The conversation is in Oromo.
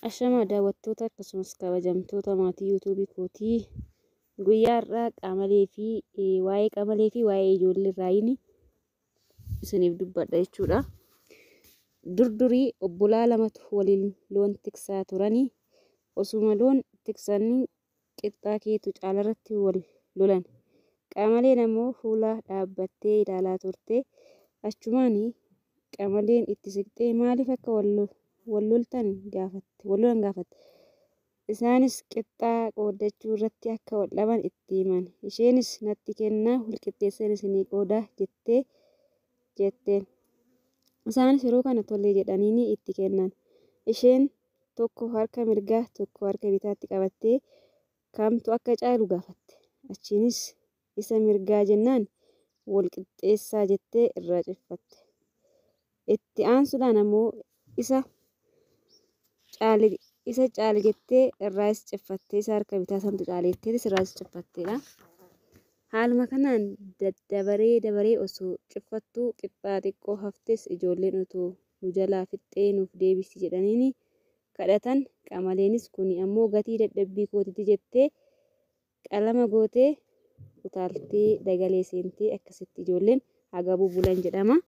Ashama daawwattoota akkasumas kabajamtoota maatii yuutuubii kootii guyyaa irraa qamalee fi waa'ee ijoollee irraa isiniif dubbadha jechuudha. Durdurii obbolaa lamatu waliin loon tiksaa turanii osuma loon tiksanii qixxaa keetu caalarratti wal lolan. Qamaleen ammoo fuula dhaabbattee ilaalaa turte. Achumaan qamaleen itti siqxee maaliif akka wal lolan gaafatte. Isaanis qixxaa qooddachuu irratti akka wal dhaban itti himan. Isheenis natti kennaa walqixxeesseen isinii qoodaa jetteen. Isaanis yeroo kana tole jedhanii itti kennan. Isheen tokko harka mirgaa tokko harka bitaatti qabattee kamtu akka caalu gaafatte. Achiinis isa mirgaa jennaan walqixxeessaa jettee irraa ciffatte. Itti aansuudhaan ammoo isa caale jettee irraas ciffattee isa harka bitaa santu caaleettee irraas ciffatteedha. Haaluma kanaan dabaree osoo ciffattuu qixxaa xiqqoo haftes ijoolleen otoo nu jalaa fixxee nuuf deebisi jedhaniini kadhatan. Qamaleenis kuni ammoo gatii dadhabbii kootiiti jettee qalama gootee utaaltee dagalee seentee akkasitti ijoolleen hagabuu bulan jedhama.